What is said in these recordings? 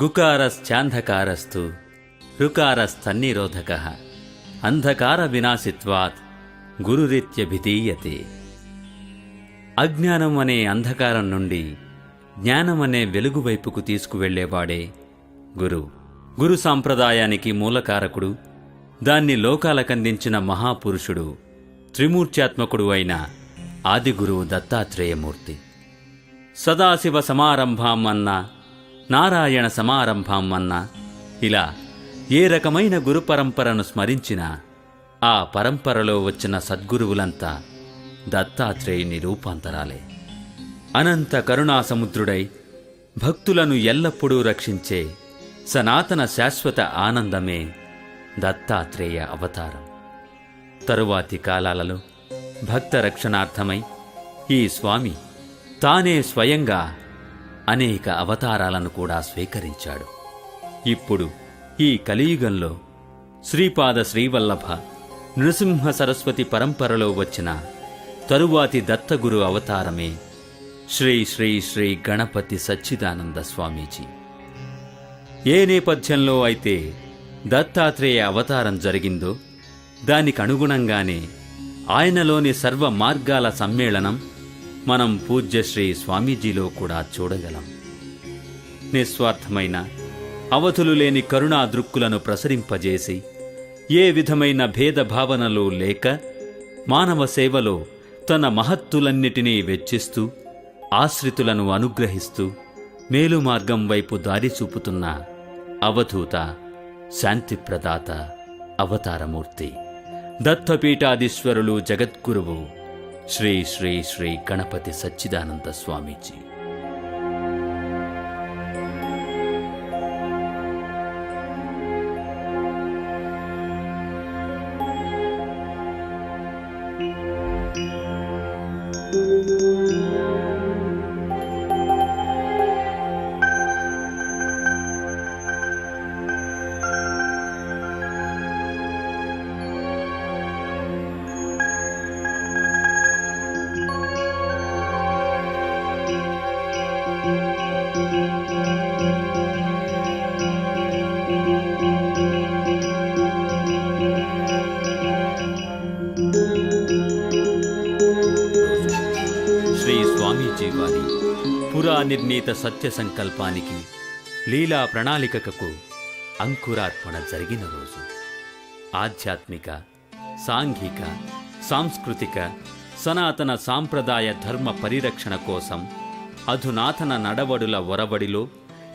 గుకారశ్చాంధకారస్తు రుకారస్తన్నిరోధకః అంధకార వినాశిత్వాత్ గురురిత్యభిధీయతే. అజ్ఞానం అనే అంధకారం నుండి జ్ఞానం అనే వెలుగు వైపుకు తీసుకువెళ్లేవాడే గురువు. గురు సాంప్రదాయానికి మూలకారకుడు, దాన్ని లోకాలకందించిన మహాపురుషుడు, త్రిమూర్త్యాత్మకుడు అయిన ఆదిగురువు దత్తాత్రేయమూర్తి. సదాశివ సమారంభాం అన్నా, నారాయణ సమారంభాం అన్నా, ఇలా ఏ రకమైన గురు పరంపరను స్మరించినా ఆ పరంపరలో వచ్చిన సద్గురువులంతా దత్తాత్రేయుని రూపాంతరాలే. అనంత కరుణాసముద్రుడై భక్తులను ఎల్లప్పుడూ రక్షించే సనాతన శాశ్వత ఆనందమే దత్తాత్రేయ అవతారం. తరువాతి కాలాలలో భక్త రక్షణార్థమై ఈ స్వామి తానే స్వయంగా అనేక అవతారాలను కూడా స్వీకరించాడు. ఇప్పుడు ఈ కలియుగంలో శ్రీపాద శ్రీవల్లభ నృసింహ సరస్వతి పరంపరలో వచ్చిన తరువాతి దత్తగురు అవతారమే శ్రీ శ్రీ శ్రీ గణపతి సచ్చిదానంద స్వామీజీ. ఏ నేపథ్యంలో అయితే దత్తాత్రేయ అవతారం జరిగిందో దానికి అనుగుణంగానే ఆయనలోని సర్వ మార్గాల సమ్మేళనం మనం పూజ్య శ్రీ స్వామీజీలో కూడా చూడగలం. నిస్వార్థమైన అవధులు లేని కరుణా దృక్కులను ప్రసరింపజేసి, ఏ విధమైన భేదభావనలు లేక మానవ సేవలో తన మహత్తులన్నిటినీ వెచ్చిస్తూ ఆశ్రితులను అనుగ్రహిస్తూ మేలు మార్గం వైపు దారి చూపుతున్న అవధూత, శాంతిప్రదాత, అవతారమూర్తి, దత్తపీఠాధీశ్వరులు, జగద్గురువు శ్రీ శ్రీ శ్రీ గణపతి సచ్చిదానంద స్వామీజీ. శ్రీ స్వామీజీ వారి పురా నిర్ణీత సత్య సంకల్పానికి, లీలా ప్రణాళికకు అంకురార్పణ జరిగిన రోజు. ఆధ్యాత్మిక, సాంఘిక, సాంస్కృతిక, సనాతన సాంప్రదాయ ధర్మ పరిరక్షణ కోసం అధునాతన నడవడుల ఒరవడిలో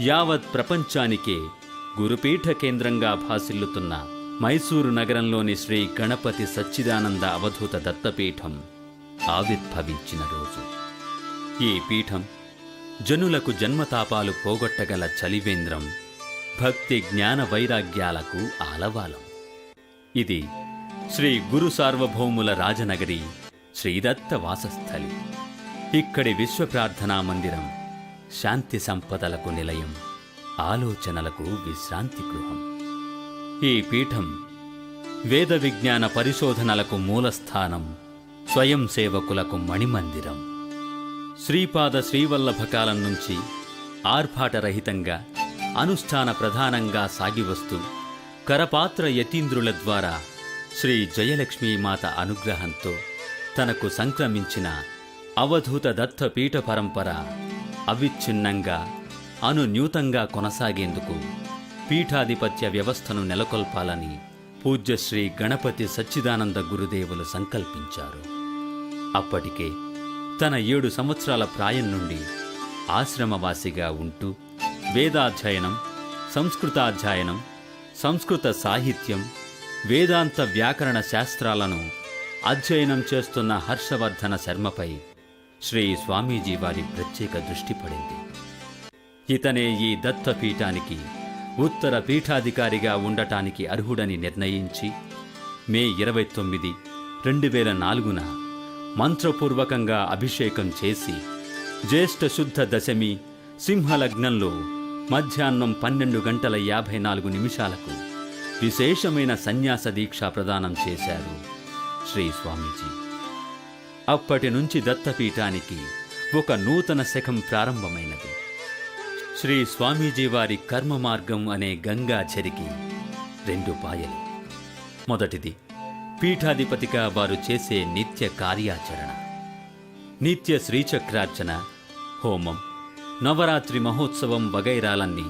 యావత్ ప్రపంచానికే గురుపీఠ కేంద్రంగా భాసిల్లుతున్న మైసూరు నగరంలోని శ్రీ గణపతి సచ్చిదానంద అవధూత దత్తపీఠం ఆవిర్భవించిన రోజు. ఈ పీఠం జనులకు జన్మతాపాలు పోగొట్టగల చలివేంద్రం, భక్తి జ్ఞాన వైరాగ్యాలకు ఆలవాలం. ఇది శ్రీ గురు సార్వభౌముల రాజనగరి శ్రీదత్త వాసస్థలి. ఇక్కడి విశ్వప్రార్థనా మందిరం శాంతి సంపదలకు నిలయం, ఆలోచనలకు విశ్రాంతి గృహం. ఈ పీఠం వేద విజ్ఞాన పరిశోధనలకు మూలస్థానం, స్వయం సేవకులకు మణిమందిరం. శ్రీపాద శ్రీవల్లభ కాలం నుంచి ఆర్భాటరహితంగా, అనుష్ఠాన ప్రధానంగా సాగివస్తూ కరపాత్ర యతీంద్రుల ద్వారా శ్రీ జయలక్ష్మీమాత అనుగ్రహంతో తనకు సంక్రమించిన అవధూత దత్త పీఠ పరంపర అవిచ్ఛిన్నంగా, అనున్యూతంగా కొనసాగేందుకు పీఠాధిపత్య వ్యవస్థను నెలకొల్పాలని పూజ్య శ్రీ గణపతి సచ్చిదానంద గురుదేవులు సంకల్పించారు. అప్పటికే తన 7 సంవత్సరాల ప్రాయం నుండి ఆశ్రమవాసిగా ఉంటూ వేదాధ్యయనం, సంస్కృతాధ్యయనం, సంస్కృత సాహిత్యం, వేదాంత వ్యాకరణ శాస్త్రాలను అధ్యయనం చేస్తున్న హర్షవర్ధన శర్మపై శ్రీ స్వామీజీ వారి ప్రత్యేక దృష్టి పడింది. ఇతనే ఈ దత్తపీఠానికి ఉత్తర పీఠాధికారిగా ఉండటానికి అర్హుడని నిర్ణయించి మే 29, 2004న మంత్రపూర్వకంగా అభిషేకం చేసి జ్యేష్ఠ శుద్ధ దశమి సింహలగ్నంలో మధ్యాహ్నం 12:54 విశేషమైన సన్యాస దీక్ష ప్రదానం చేశారు శ్రీ స్వామీజీ. అప్పటి నుంచి దత్తపీఠానికి ఒక నూతన శకం ప్రారంభమైనది. శ్రీ స్వామీజీ వారి కర్మ మార్గం అనే గంగా చెరికి 2 పాయలు. మొదటిది పీఠాధిపతిగా వారు చేసే నిత్య కార్యాచరణ. నిత్య శ్రీచక్రార్చన, హోమం, నవరాత్రి మహోత్సవం వగైరాలన్నీ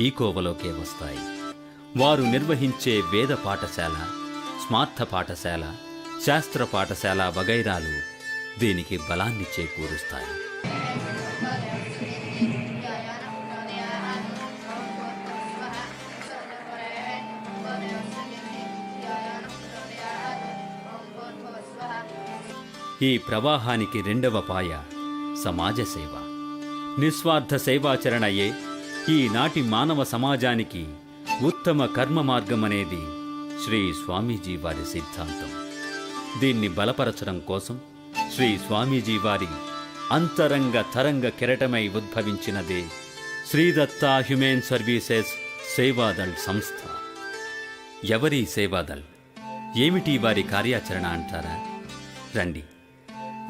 ఈ కోవలోకే వస్తాయి. వారు నిర్వహించే వేద పాఠశాల, స్మార్థ పాఠశాల, శాస్త్ర పాఠశాల వగైరాలు దీనికి బలాన్ని చేకూరుస్తాయి. ఈ ప్రవాహానికి 2వ పాయ సమాజ సేవ. నిస్వార్థ సేవాచరణయే ఈనాటి మానవ సమాజానికి ఉత్తమ కర్మ మార్గమనేది శ్రీ స్వామీజీ వారి సిద్ధాంతం. దీన్ని బలపరచడం కోసం శ్రీ స్వామీజీ వారి అంతరంగ తరంగ కెరటమై ఉద్భవించినదే శ్రీదత్త హ్యుమేన్ సర్వీసెస్ సేవాదళ్ సంస్థ. ఎవరి సేవాదళ్? ఏమిటి వారి కార్యాచరణ అంటారా? రండి,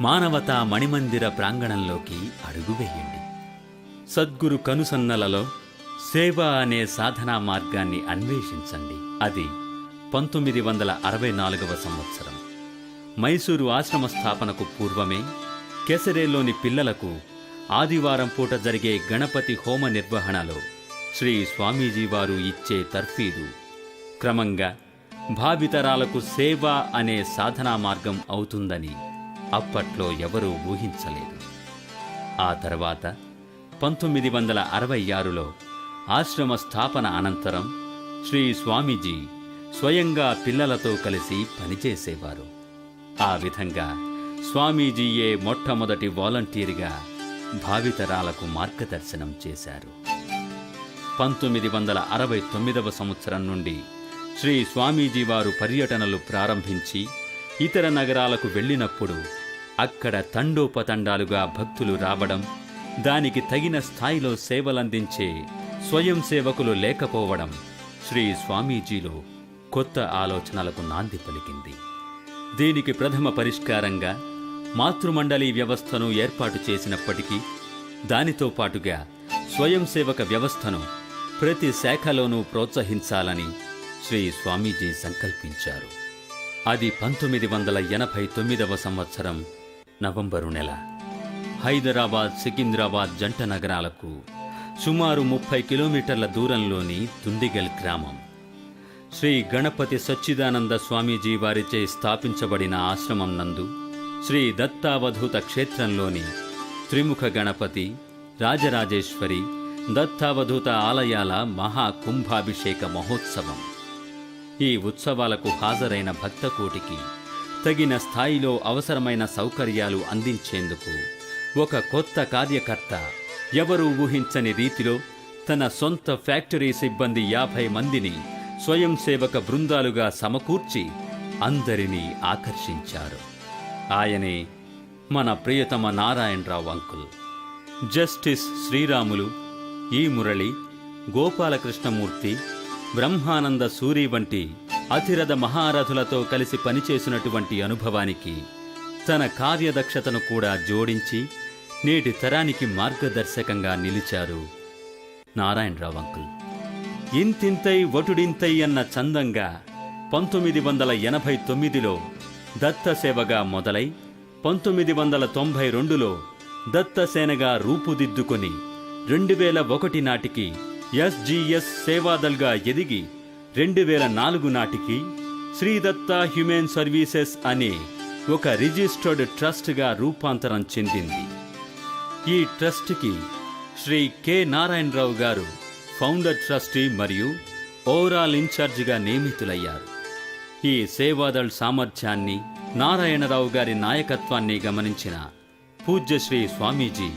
మానవతా మణిమందిర ప్రాంగణంలోకి అడుగువేయండి. సద్గురు కనుసన్నలలో సేవ అనే సాధనా మార్గాన్ని అన్వేషించండి. అది 1964వ సంవత్సరం మైసూరు ఆశ్రమ స్థాపనకు పూర్వమే కెసరేలోని పిల్లలకు ఆదివారం పూట జరిగే గణపతి హోమ నిర్వహణలో శ్రీ స్వామీజీ వారు ఇచ్చే తర్ఫీదు క్రమంగా భావితరాలకు సేవ అనే సాధనా మార్గం అవుతుందని అప్పట్లో ఎవరూ ఊహించలేదు. ఆ తర్వాత 1966లో ఆశ్రమ స్థాపన అనంతరం శ్రీ స్వామీజీ స్వయంగా పిల్లలతో కలిసి పనిచేసేవారు. ఆ విధంగా స్వామీజీయే మొట్టమొదటి వాలంటీర్గా భావితరాలకు మార్గదర్శనం చేశారు. 1969వ సంవత్సరం నుండి శ్రీ స్వామీజీ వారు పర్యటనలు ప్రారంభించి ఇతర నగరాలకు వెళ్ళినప్పుడు అక్కడ తండోపతండాలుగా భక్తులు రావడం, దానికి తగిన స్థాయిలో సేవలందించే స్వయం సేవకులు లేకపోవడం శ్రీ స్వామీజీలో కొత్త ఆలోచనలకు నాంది పలికింది. దీనికి ప్రథమ పరిష్కారంగా మాతృమండలి వ్యవస్థను ఏర్పాటు చేసినప్పటికీ దానితో పాటుగా స్వయం సేవక వ్యవస్థను ప్రతి శాఖలోనూ ప్రోత్సహించాలని శ్రీ స్వామీజీ సంకల్పించారు. అది 1989వ సంవత్సరం నవంబరు నెల హైదరాబాద్, సికింద్రాబాద్ జంట నగరాలకు సుమారు 30 కిలోమీటర్ల దూరంలోని తుండిగల్ గ్రామం. శ్రీ గణపతి సచ్చిదానంద స్వామీజీ వారిచే స్థాపించబడిన ఆశ్రమం నందు శ్రీ దత్తావధూత క్షేత్రంలోని త్రిముఖ గణపతి, రాజరాజేశ్వరి, దత్తావధూత ఆలయాల మహాకుంభాభిషేక మహోత్సవం. ఈ ఉత్సవాలకు హాజరైన భక్తకోటికి తగిన స్థాయిలో అవసరమైన సౌకర్యాలు అందించేందుకు ఒక కొత్త కార్యకర్త ఎవరూ ఊహించని రీతిలో తన సొంత ఫ్యాక్టరీ సిబ్బంది 50 మందిని స్వయం సేవక బృందాలుగా సమకూర్చి అందరినీ ఆకర్షించారు. ఆయనే మన ప్రియతమ నారాయణరావు అంకుల్. జస్టిస్ శ్రీరాములు, ఈ మురళి, గోపాలకృష్ణమూర్తి, బ్రహ్మానంద సూరి వంటి అతిరథ మహారథులతో కలిసి పనిచేసినటువంటి అనుభవానికి తన కార్యదక్షతను కూడా జోడించి నేటి తరానికి మార్గదర్శకంగా నిలిచారు నారాయణరావు అంకుల్. ఇంతింతై వటుడింతై అన్న చందంగా 1989లో దత్తసేవగా మొదలై 1992లో దత్తసేనగా రూపుదిద్దుకొని 2001 నాటికి ఎస్జీఎస్ సేవాదల్గా ఎదిగి 2004 నాటికి శ్రీదత్త హ్యుమేన్ సర్వీసెస్ అనే ఒక రిజిస్టర్డ్ ట్రస్ట్గా రూపాంతరం చెందింది. ఈ ట్రస్ట్కి శ్రీ కె నారాయణరావు గారు ఫౌండర్ ట్రస్టీ మరియు ఓవరాల్ ఇన్ఛార్జిగా నియమితులయ్యారు. ఈ సేవాదళ్ సామర్థ్యాన్ని, నారాయణరావు గారి నాయకత్వాన్ని గమనించిన పూజ్య శ్రీ స్వామీజీ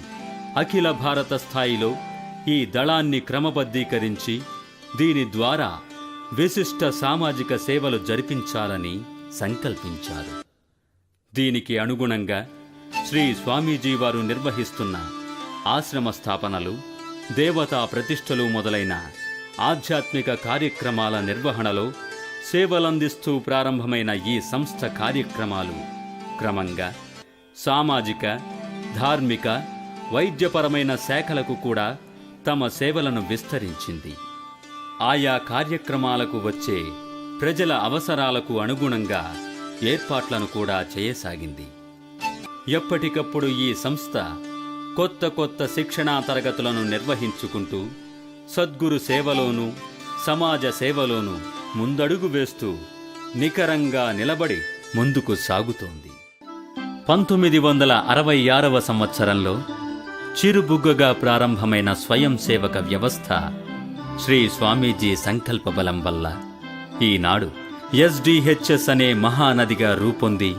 అఖిల భారత స్థాయిలో ఈ దళాన్ని క్రమబద్ధీకరించి దీని ద్వారా విశిష్ట సామాజిక సేవలు జరిపించాలని సంకల్పించారు. దీనికి అనుగుణంగా శ్రీ స్వామీజీ వారు నిర్వహిస్తున్న ఆశ్రమ స్థాపనలు, దేవతా ప్రతిష్టలు మొదలైన ఆధ్యాత్మిక కార్యక్రమాల నిర్వహణలో సేవలందిస్తూ ప్రారంభమైన ఈ సంస్థ కార్యక్రమాలు క్రమంగా సామాజిక, ధార్మిక, వైద్యపరమైన శాఖలకు కూడా తమ సేవలను విస్తరించింది. ఆయా కార్యక్రమాలకు వచ్చే ప్రజల అవసరాలకు అనుగుణంగా ఏర్పాట్లను కూడా చేయసాగింది. ఎప్పటికప్పుడు ఈ సంస్థ కొత్త కొత్త శిక్షణా తరగతులను నిర్వహించుకుంటూ సద్గురు సేవలోనూ సమాజ సేవలోనూ ముందడుగు వేస్తూ నికరంగా నిలబడి ముందుకు సాగుతోంది. 1966వ సంవత్సరంలో చిరుబుగ్గగా ప్రారంభమైన స్వయం సేవక వ్యవస్థ శ్రీ స్వామీజీ సంకల్ప బలం వల్ల ఈనాడు ఎస్డిహెచ్ఎస్ అనే మహానదిగా రూపొంది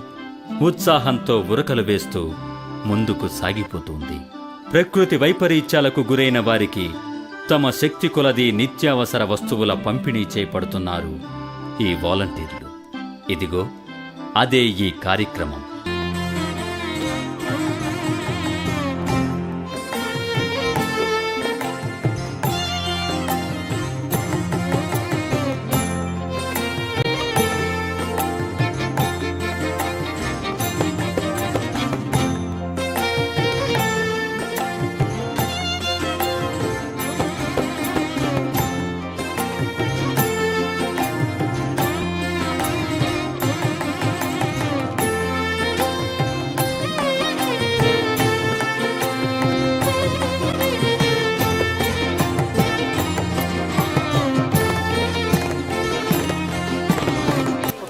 ఉత్సాహంతో ఉరకలు వేస్తూ ముందుకు సాగిపోతుంది. ప్రకృతి వైపరీత్యాలకు గురైన వారికి తమ శక్తి కొలది నిత్యావసర వస్తువుల పంపిణీ చేపడుతున్నారు ఈ వాలంటీర్లు. ఇదిగో అదే ఈ కార్యక్రమం.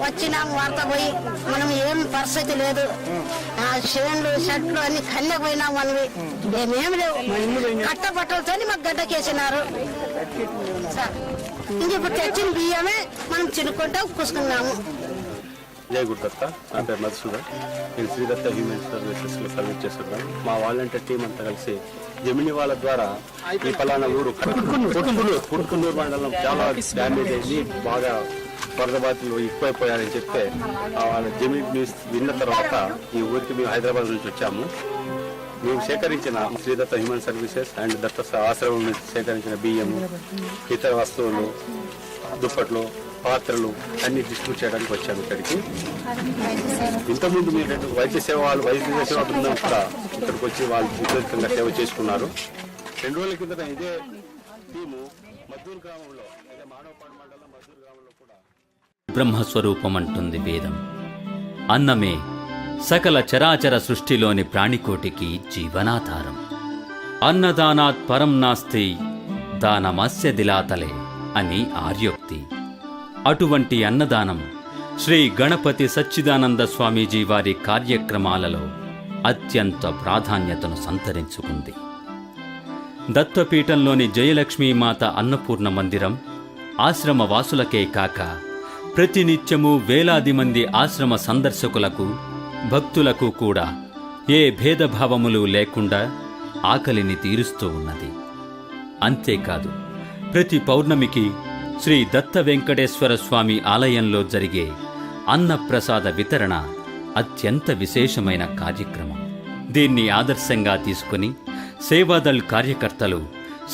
వచ్చినాము వార్త పోయి మనం ఏం పరిస్థితి లేదు, షేన్లు షర్ట్లు అన్ని కన్నే పోయినాం. మనవి మేమేమి లేవు, కట్టబట్టలతో మాకు గడ్డకేసినారు. ఇంక ఇప్పుడు తెచ్చిన బియ్యమే మనం చినుకుంటా పూసుకున్నాము. జై గురుదత్త. నా పేరు మధుసూదన్. నేను శ్రీదత్త హ్యూమన్ సర్వీసెస్లో సర్వీస్ చేస్తున్నాను. మా వాలంటీర్ టీం అంతా కలిసి జమిని వాళ్ళ ద్వారా ఈ పలానా ఊరు కుడుకున్నూరు మండలం చాలా డ్యామేజ్ అయింది, బాగా వరద బాధితులు ఎక్కువైపోయారని చెప్తే వాళ్ళ జమిని న్యూస్ విన్న తర్వాత ఈ ఊరికి మేము హైదరాబాద్ నుంచి వచ్చాము. మేము సేకరించిన శ్రీదత్త హ్యూమన్ సర్వీసెస్ అండ్ దత్త ఆశ్రమం నుంచి సేకరించిన బియ్యము, ఇతర వస్తువులు, దుప్పట్లు, పాత్రలు అన్ని డిస్ట్రిబ్యూట్ చేయడానికి వచ్చాము ఇక్కడికి. ఇంతకుముందు మీరు వైద్య సేవ బృందం కూడా ఇక్కడికి వచ్చి వాళ్ళు విపరీతంగా సేవ చేసుకున్నారు. 2 రోజుల కిందట ఇదే టీము మద్దూరు గ్రామంలో, మానవపాడు మండలం మద్దూరు గ్రామంలో కూడా బ్రహ్మస్వరూపమంటుంది వేదం. అన్నమే సకల చరాచర సృష్టిలోని ప్రాణికోటికి జీవనాధారం. అన్నదానాత్ పరం నాస్తి దానమస్య దిలాతలే అని ఆర్యోక్తి. అటువంటి అన్నదానం శ్రీ గణపతి సచ్చిదానంద స్వామీజీ వారి కార్యక్రమాలలో అత్యంత ప్రాధాన్యతను సంతరించుకుంది. దత్తపీఠంలోని జయలక్ష్మీమాత అన్నపూర్ణ మందిరం ఆశ్రమ వాసులకే కాక ప్రతినిత్యము వేలాది మంది ఆశ్రమ సందర్శకులకు, భక్తులకు కూడా ఏ భేదభావములు లేకుండా ఆకలిని తీరుస్తూ ఉన్నది. అంతేకాదు, ప్రతి పౌర్ణమికి శ్రీ దత్త వెంకటేశ్వర స్వామి ఆలయంలో జరిగే అన్నప్రసాద వితరణ అత్యంత విశేషమైన కార్యక్రమం. దీన్ని ఆదర్శంగా తీసుకుని సేవాదళ్ కార్యకర్తలు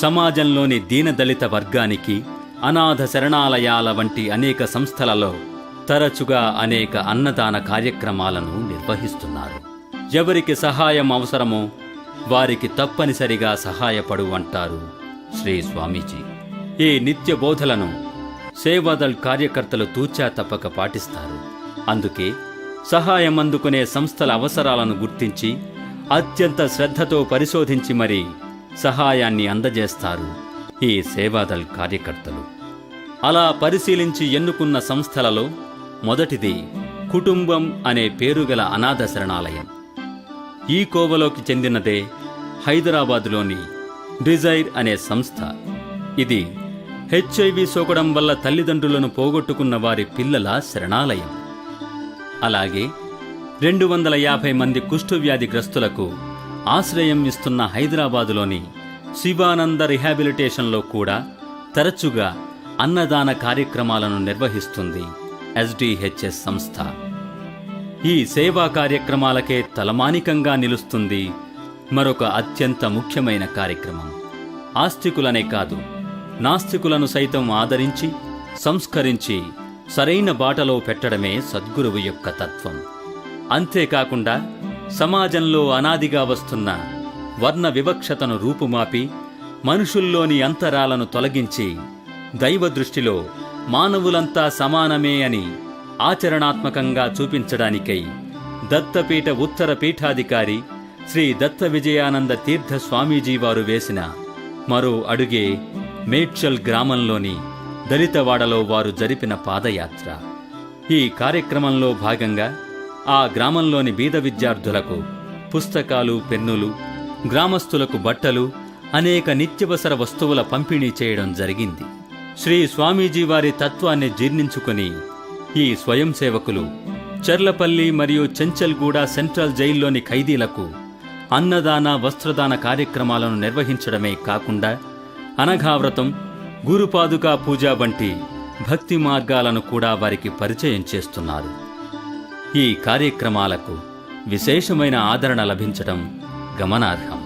సమాజంలోని దీనదళిత వర్గానికి, అనాథ శరణాలయాల వంటి అనేక సంస్థలలో తరచుగా అనేక అన్నదాన కార్యక్రమాలను నిర్వహిస్తున్నారు. ఎవరికి సహాయం అవసరమో వారికి తప్పనిసరిగా సహాయపడు అంటారు శ్రీ స్వామీజీ. ఈ నిత్య బోధలను సేవాదళ్ కార్యకర్తలు తూచా తప్పక పాటిస్తారు. అందుకే సహాయం అందుకునే సంస్థల అవసరాలను గుర్తించి అత్యంత శ్రద్ధతో పరిశోధించి మరీ సహాయాన్ని అందజేస్తారు ఈ సేవాదళ్ కార్యకర్తలు. అలా పరిశీలించి ఎన్నుకున్న సంస్థలలో మొదటిది కుటుంబం అనే పేరుగల అనాథ శరణాలయం. ఈ కోవలోకి చెందినదే హైదరాబాదులోని డిజైర్ అనే సంస్థ. ఇది హెచ్ఐవి సోకడం వల్ల తల్లిదండ్రులను పోగొట్టుకున్న వారి పిల్లల శరణాలయం. అలాగే 250 మంది కుష్ఠవ్యాధిగ్రస్తులకు ఆశ్రయం ఇస్తున్న హైదరాబాదులోని శివానంద రిహాబిలిటేషన్లో కూడా తరచుగా అన్నదాన కార్యక్రమాలను నిర్వహిస్తుంది ఎస్డిహెచ్ఎస్ సంస్థ. ఈ సేవా కార్యక్రమాలకే తలమానికంగా నిలుస్తుంది మరొక అత్యంత ముఖ్యమైన కార్యక్రమం. ఆస్తికులనే కాదు, నాస్తికులను సైతం ఆదరించి, సంస్కరించి సరైన బాటలో పెట్టడమే సద్గురువు యొక్క తత్వం. అంతేకాకుండా సమాజంలో అనాదిగా వస్తున్న వర్ణ వివక్షతను రూపుమాపి మనుషుల్లోని అంతరాలను తొలగించి దైవ దృష్టిలో మానవులంతా సమానమే అని ఆచరణాత్మకంగా చూపించడానికై దత్తపీఠ ఉత్తర పీఠాధికారి శ్రీ దత్త విజయానంద తీర్థ స్వామీజీ వారు వేసిన మరో అడుగే మేడ్చల్ గ్రామంలోని దళితవాడలో వారు జరిపిన పాదయాత్ర. ఈ కార్యక్రమంలో భాగంగా ఆ గ్రామంలోని బీద విద్యార్థులకు పుస్తకాలు, పెన్నులు, గ్రామస్తులకు బట్టలు, అనేక నిత్యవసర వస్తువుల పంపిణీ చేయడం జరిగింది. శ్రీ స్వామీజీ వారి తత్వాన్ని జీర్ణించుకుని ఈ స్వయం సేవకులు చర్లపల్లి మరియు చెంచల్గూడ సెంట్రల్ జైల్లోని ఖైదీలకు అన్నదాన, వస్త్రదాన కార్యక్రమాలను నిర్వహించడమే కాకుండా అనఘావ్రతం, గురుపాదుకా పూజ వంటి భక్తి మార్గాలను కూడా వారికి పరిచయం చేస్తున్నారు. ఈ కార్యక్రమాలకు విశేషమైన ఆదరణ లభించడం గమనార్హం.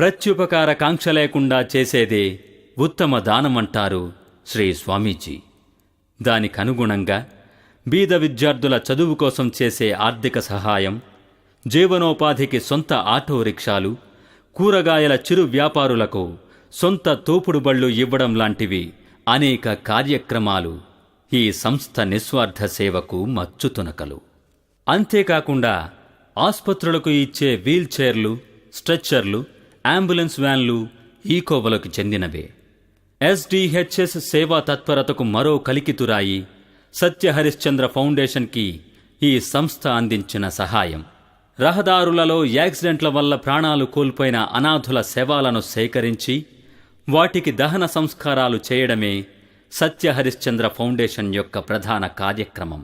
ప్రత్యుపకార కాంక్ష లేకుండా చేసేదే ఉత్తమ దానమంటారు శ్రీ స్వామీజీ. దానికనుగుణంగా బీద విద్యార్థుల చదువు కోసం చేసే ఆర్థిక సహాయం, జీవనోపాధికి సొంత ఆటో రిక్షాలు, కూరగాయల చిరు వ్యాపారులకు సొంత తోపుడు బళ్ళు ఇవ్వడం లాంటివి అనేక కార్యక్రమాలు ఈ సంస్థ నిస్వార్థ సేవకు మచ్చుతునకలు. అంతేకాకుండా ఆస్పత్రులకు ఇచ్చే వీల్ చైర్లు, స్ట్రెచ్చర్లు, అంబులెన్స్ వ్యాన్లు ఈ కోవలకు చెందినవే. ఎస్డిహెచ్ఎస్ సేవా తత్పరతకు మరో కలికితురాయి సత్య హరిశ్చంద్ర ఫౌండేషన్కి ఈ సంస్థ అందించిన సహాయం. రహదారులలో యాక్సిడెంట్ల వల్ల ప్రాణాలు కోల్పోయిన అనాథుల శవాలను సేకరించి వాటికి దహన సంస్కారాలు చేయడమే సత్య హరిశ్చంద్ర ఫౌండేషన్ యొక్క ప్రధాన కార్యక్రమం.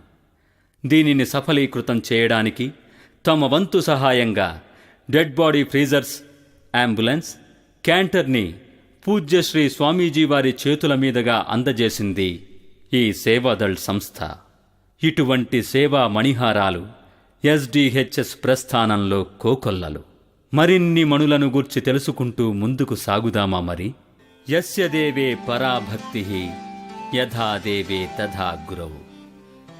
దీనిని సఫలీకృతం చేయడానికి తమ వంతు సహాయంగా డెడ్ బాడీ ఫ్రీజర్స్, అంబులెన్స్, క్యాంటర్ని పూజ్యశ్రీ స్వామీజీ వారి చేతుల మీదుగా అందజేసింది ఈ సేవాదళ్ సంస్థ. ఇటువంటి సేవా మణిహారాలు ఎస్డిహెచ్ఎస్ ప్రస్థానంలో కోకొల్లలు. మరిన్ని మణులను గూర్చి తెలుసుకుంటూ ముందుకు సాగుదామా మరి? యస్య దేవే పరాభక్తి యథా దేవే తథా గురౌ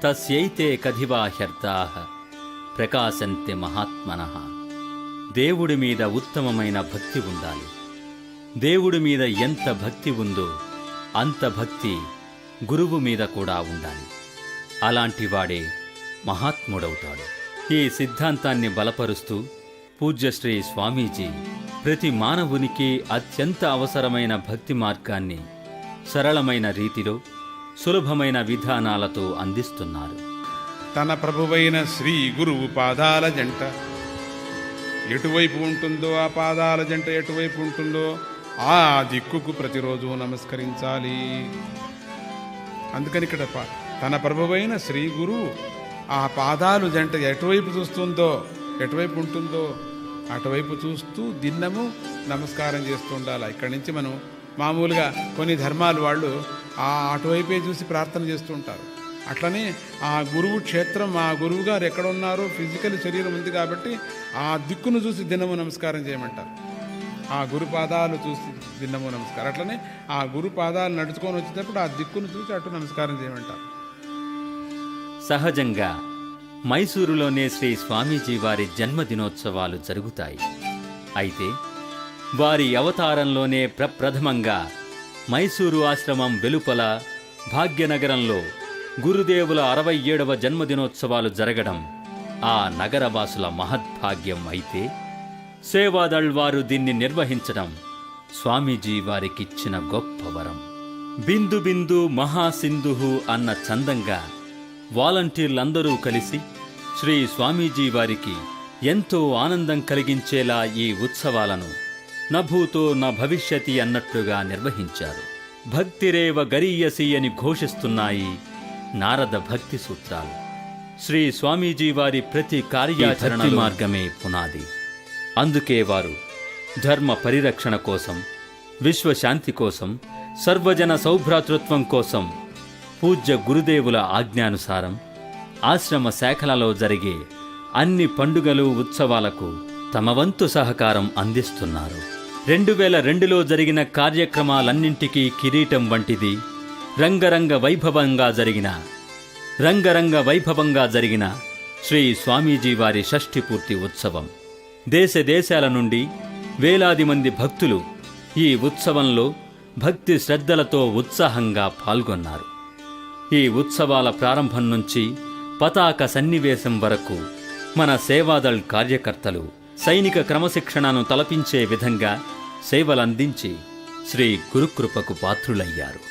తస్యైతే కధివాహ్యర్థాః ప్రకాశంతే మహాత్మనః. దేవుడి మీద ఉత్తమమైన భక్తి ఉండాలి. దేవుడి మీద ఎంత భక్తి ఉందో అంత భక్తి గురువు మీద కూడా ఉండాలి. అలాంటివాడే మహాత్ముడవుతాడు. ఈ సిద్ధాంతాన్ని బలపరుస్తూ పూజ్యశ్రీ స్వామీజీ ప్రతి మానవునికి అత్యంత అవసరమైన భక్తి మార్గాన్ని సరళమైన రీతిలో సులభమైన విధానాలతో అందిస్తున్నారు. తన ప్రభువైన శ్రీ గురువు పాదాల జంట ఎటువైపు ఉంటుందో, ఆ పాదాల జంట ఎటువైపు ఉంటుందో ఆ దిక్కుకు ప్రతిరోజు నమస్కరించాలి. అందుకని ఇక్కడ తన ప్రభువైన శ్రీ గురువు ఆ పాదాలు జంట ఎటువైపు చూస్తుందో, ఎటువైపు ఉంటుందో అటువైపు చూస్తూ దిన్నము నమస్కారం చేస్తూ ఉండాలి. ఇక్కడి నుంచి మనం మామూలుగా కొన్ని ధర్మాలు వాళ్ళు ఆ అటువైపే చూసి ప్రార్థన చేస్తూ ఉంటారు. అట్లనే ఆ గురువు క్షేత్రం, ఆ గురువు గారు ఎక్కడ ఉన్నారో ఫిజికల్ శరీరం ఉంది కాబట్టి ఆ దిక్కును చూసి దినము నమస్కారం చేయమంటారు. ఆ గురు పాదాలు చూసి దినము నమస్కారం. అట్లనే ఆ గురు పాదాలు నడుచుకొని వచ్చేటప్పుడు ఆ దిక్కును చూసి అటు నమస్కారం చేయమంటారు. సహజంగా మైసూరులోనే శ్రీ స్వామీజీ వారి జన్మదినోత్సవాలు జరుగుతాయి. అయితే వారి అవతారంలోనే ప్రప్రథమంగా మైసూరు ఆశ్రమం వెలుపల భాగ్యనగరంలో గురుదేవుల 67వ జన్మదినోత్సవాలు జరగడం ఆ నగరవాసుల మహద్భాగ్యం. అయితే సేవాదళ్ వారు దీన్ని నిర్వహించడం స్వామీజీ వారికిచ్చిన గొప్ప వరం. బిందు బిందు మహాసింధు అన్న చందంగా వాలంటీర్లందరూ కలిసి శ్రీ స్వామీజీ వారికి ఎంతో ఆనందం కలిగించేలా ఈ ఉత్సవాలను నభూతో న భవిష్యతి అన్నట్లుగా నిర్వహించారు. భక్తిరేవ గరీయసి అని ఘోషిస్తున్నాయి నారద భక్తి సూత్రాలు. శ్రీ స్వామీజీ వారి ప్రతి కార్యాచరణ మార్గమే పునాది. అందుకే వారు ధర్మ పరిరక్షణ కోసం, విశ్వశాంతి కోసం, సర్వజన సౌభ్రాతృత్వం కోసం పూజ్య గురుదేవుల ఆజ్ఞానుసారం ఆశ్రమ శాఖలలో జరిగే అన్ని పండుగలు, ఉత్సవాలకు తమ వంతు సహకారం అందిస్తున్నారు. 2002లో జరిగిన కార్యక్రమాలన్నింటికీ కిరీటం వంటిది రంగరంగ వైభవంగా జరిగిన శ్రీ స్వామీజీ వారి షష్ఠి పూర్తి ఉత్సవం. దేశ దేశాల నుండి వేలాది మంది భక్తులు ఈ ఉత్సవంలో భక్తి శ్రద్ధలతో ఉత్సాహంగా పాల్గొన్నారు. ఈ ఉత్సవాల ప్రారంభం నుంచి పతాక సన్నివేశం వరకు మన సేవాదళ్ కార్యకర్తలు సైనిక క్రమశిక్షణను తలపించే విధంగా సేవలందించి శ్రీ గురుకృపకు పాత్రులయ్యారు.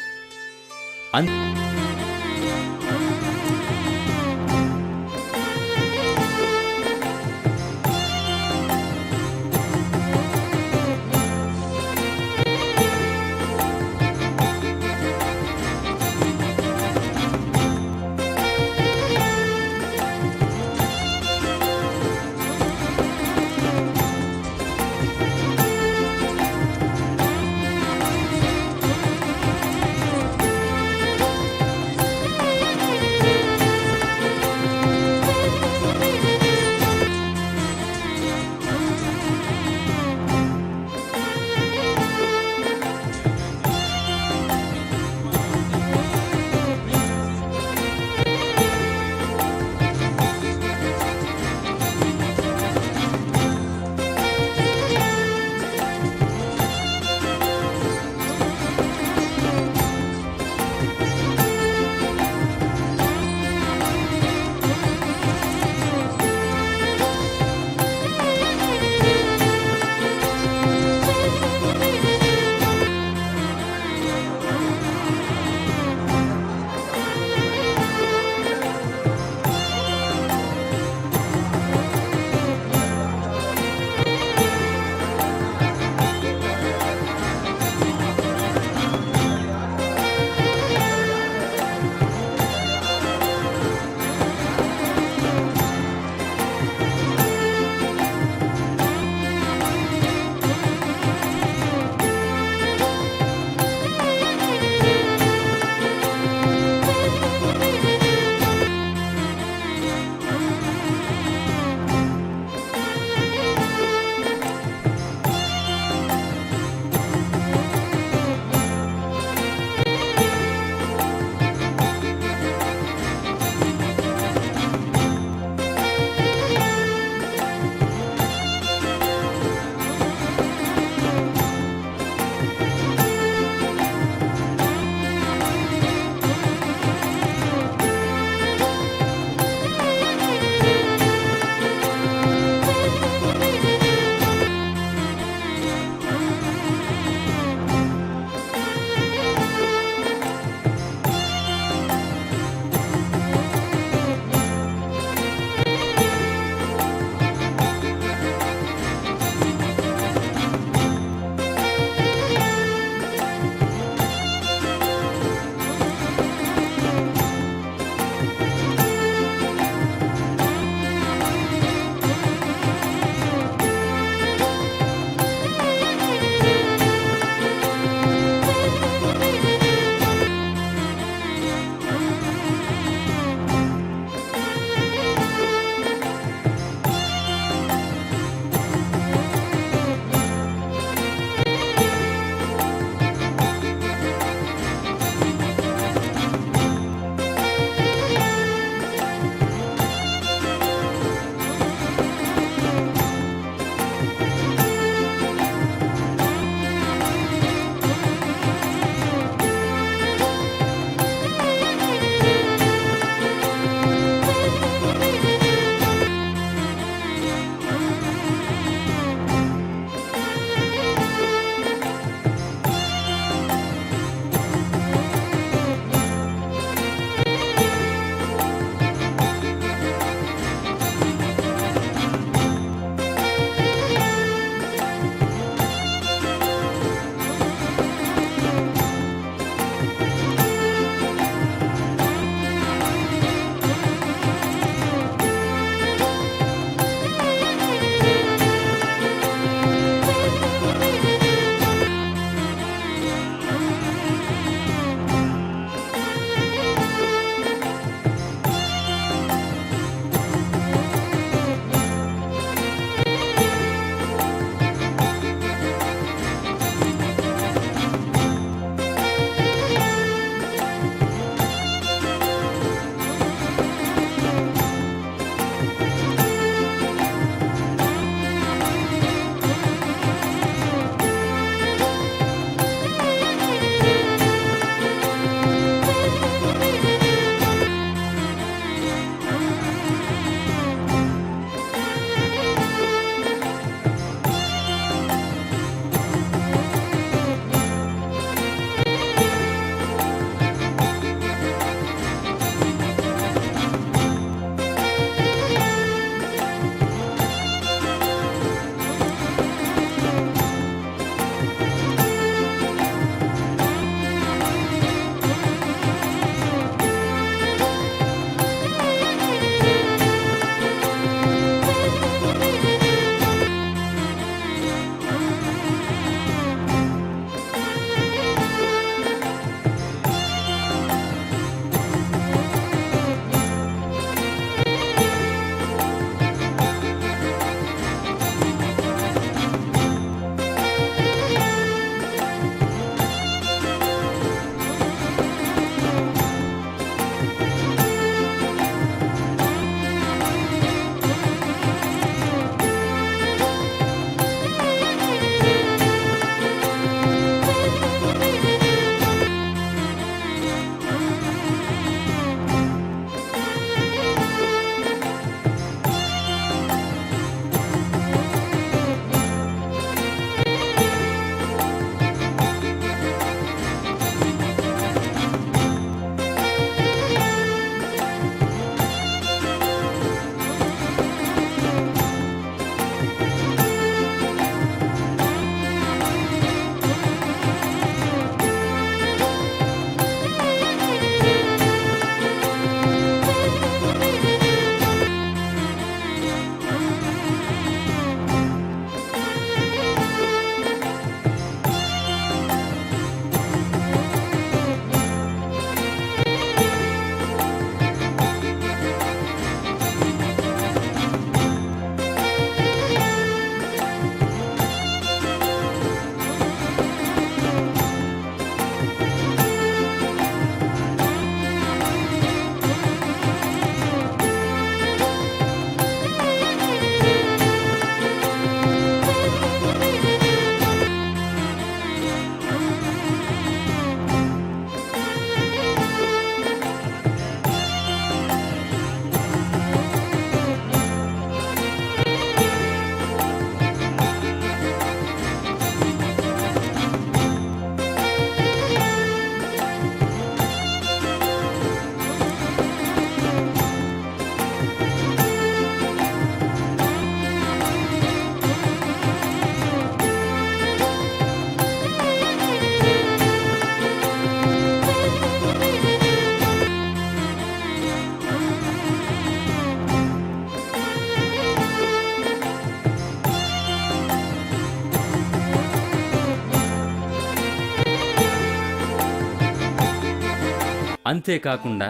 అంతేకాకుండా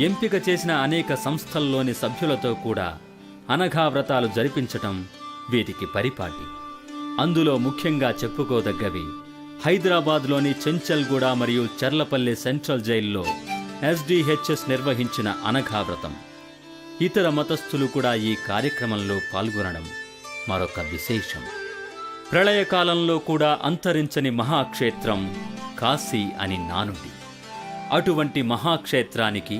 ఎంపిక చేసిన అనేక సంస్థల్లోని సభ్యులతో కూడా అనఘా వ్రతాలు జరిపించటం వీరికి పరిపాటి. అందులో ముఖ్యంగా చెప్పుకోదగ్గవి హైదరాబాద్లోని చెంచల్గూడ మరియు చర్లపల్లి సెంట్రల్ జైల్లో ఎస్డిహెచ్ఎస్ నిర్వహించిన అనఘా వ్రతం. ఇతర మతస్థులు కూడా ఈ కార్యక్రమంలో పాల్గొనడం మరొక విశేషం. ప్రళయకాలంలో కూడా అంతరించని మహాక్షేత్రం కాశీ అని నానుడి. అటువంటి మహాక్షేత్రానికి